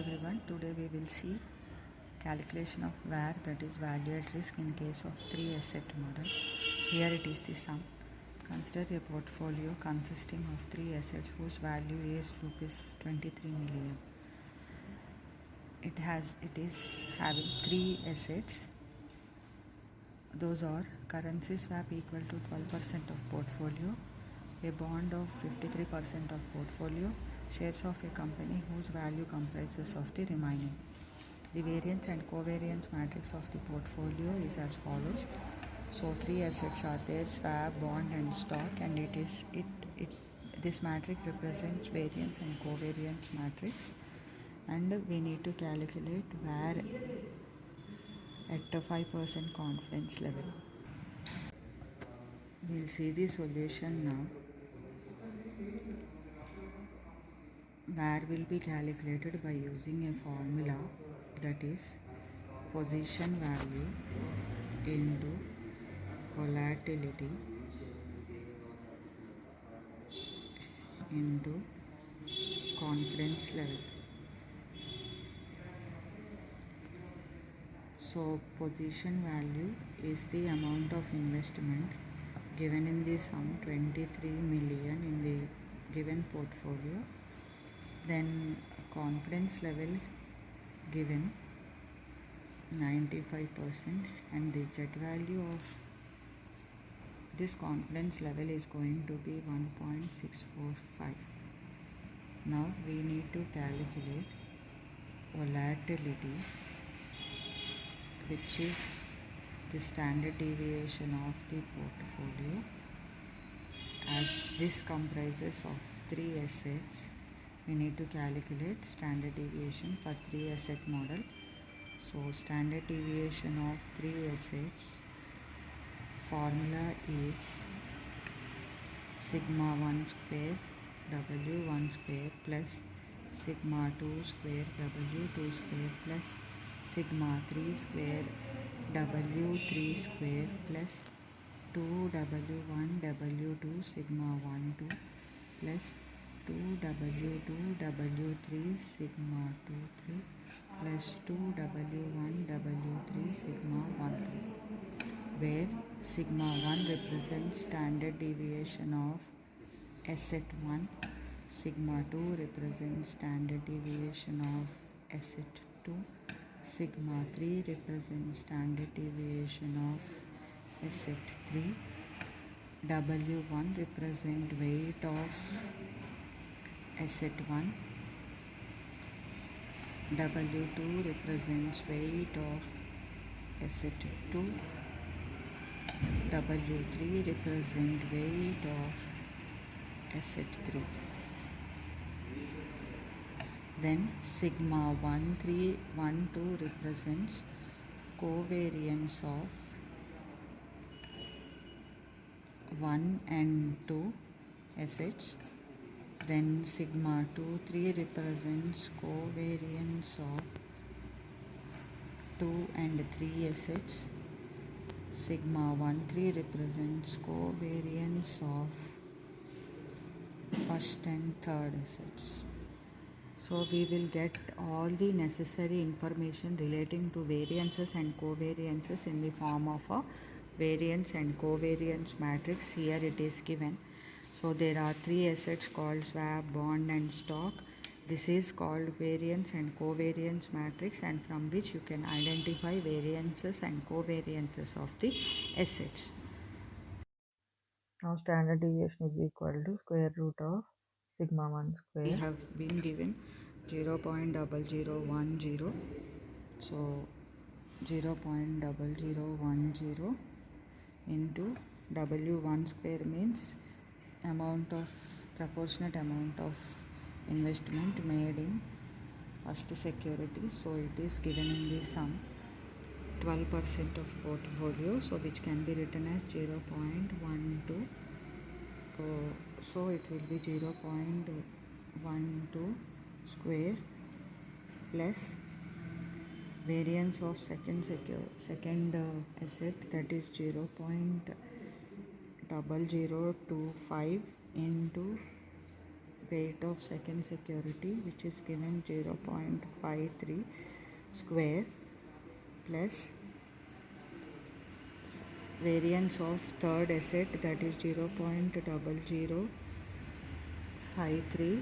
everyone, today we will see calculation of VAR, that is value at risk, in case of 3 asset model. Here it is the sum. Consider a portfolio consisting of 3 assets whose value is rupees 23 million. It is having 3 assets. Those are currency swap equal to 12% of portfolio, a bond of 53% of portfolio, shares of a company whose value comprises of the remaining. The variance and covariance matrix of the portfolio is as follows. So 3 assets are there: swap, bond and stock, and this matrix represents variance and covariance matrix, and we need to calculate VAR at a 5% confidence level. We'll see the solution now. VAR will be calculated by using a formula, that is position value into volatility into confidence level. So position value is the amount of investment given in the sum 23 million in the given portfolio. Then confidence level given 95%, and the Z value of this confidence level is going to be 1.645. Now we need to calculate volatility, which is the standard deviation of the portfolio. As this comprises of 3 assets, we need to calculate standard deviation for 3 asset model. So standard deviation of 3 assets formula is sigma 1 square W1 square plus sigma 2 square W2 square plus sigma 3 square W3 square plus 2W1 W2 sigma 1 2 plus 2W2 W3 sigma 2 3 plus 2W1 W3 sigma 1 3, where sigma 1 represents standard deviation of asset 1, sigma 2 represents standard deviation of asset 2, sigma 3 represents standard deviation of asset 3, W1 represent weight of asset 1, W2 represents weight of asset 2, W3 represent weight of asset 3. Then sigma 1 3 1 2 represents covariance of 1 and 2 assets. Then sigma 2 3 represents covariance of 2 and 3 assets. Sigma 1 3 represents covariance of first and third assets. So we will get all the necessary information relating to variances and covariances in the form of a variance and covariance matrix. Here it is given. So there are 3 assets called swap, bond and stock. This is called variance and covariance matrix, and from which you can identify variances and covariances of the assets. Now standard deviation is equal to square root of sigma 1 square. We have been given 0.0010. So 0.0010 into W1 square means proportionate amount of investment made in first security. So it is given in the sum 12% of portfolio, so which can be written as 0.12. So it will be 0.12 square plus variance of second asset, that is 0.0025 into weight of second security, which is given 0.53 square, plus variance of third asset, that is 0.0053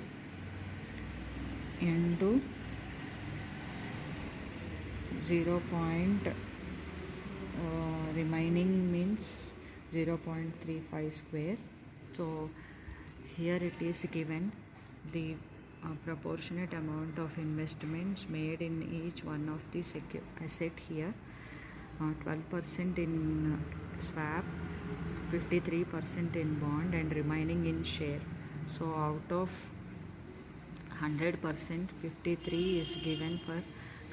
into 0. Remaining means 0.35 square. So here it is given the proportionate amount of investments made in each one of the asset here. 12% in swap, 53% in bond, and remaining in share. So out of 100%, 53 is given for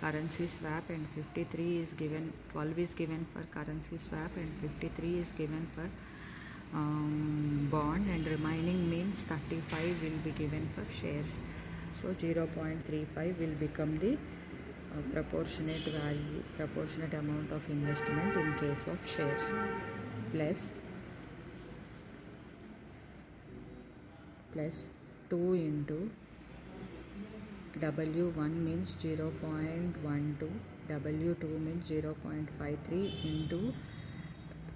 currency swap, and 53 is given, 12 is given for currency swap, and 53 is given for bond, and remaining means 35 will be given for shares. So 0.35 will become the proportionate amount of investment in case of shares, plus 2 into W1 means 0.12, W2 means 0.53 into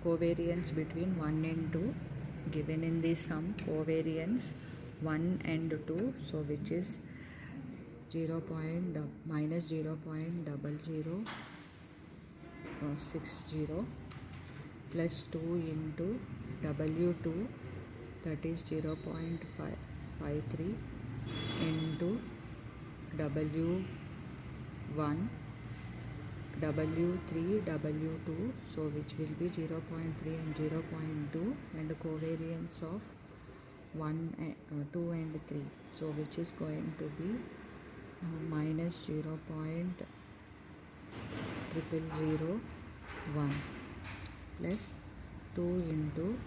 covariance between 1 and 2, given in the sum covariance 1 and 2, so which is minus 0.0060 plus 2 into W2, that is 0.53 into W1, W3, W2, so which will be 0.3 and 0.2, and the covariance of 2 and 3, so which is going to be minus 0.0001 plus 2 into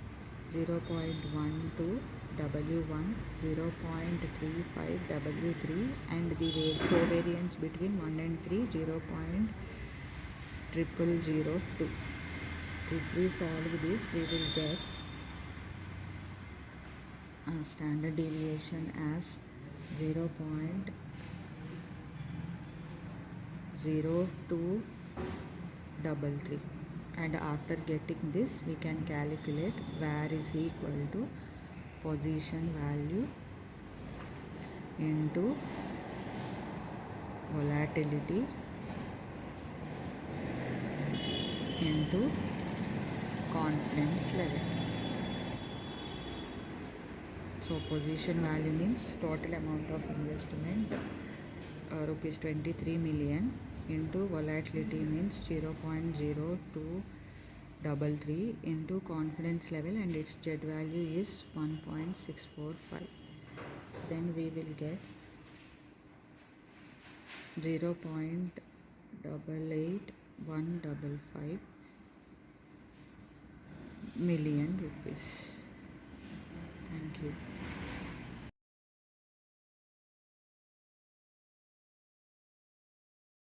0.12 W1, 0.35 W3, and the covariance between 1 and 3, 0.0002. If we solve this, we will get standard deviation as 0.0233, and after getting this we can calculate var is equal to position value into volatility into confidence level. So position value means total amount of investment, rupees 23 million, into volatility means 0.0233 into confidence level, and its Z value is 1.645. Then we will get 0.88155 million rupees. Thank you.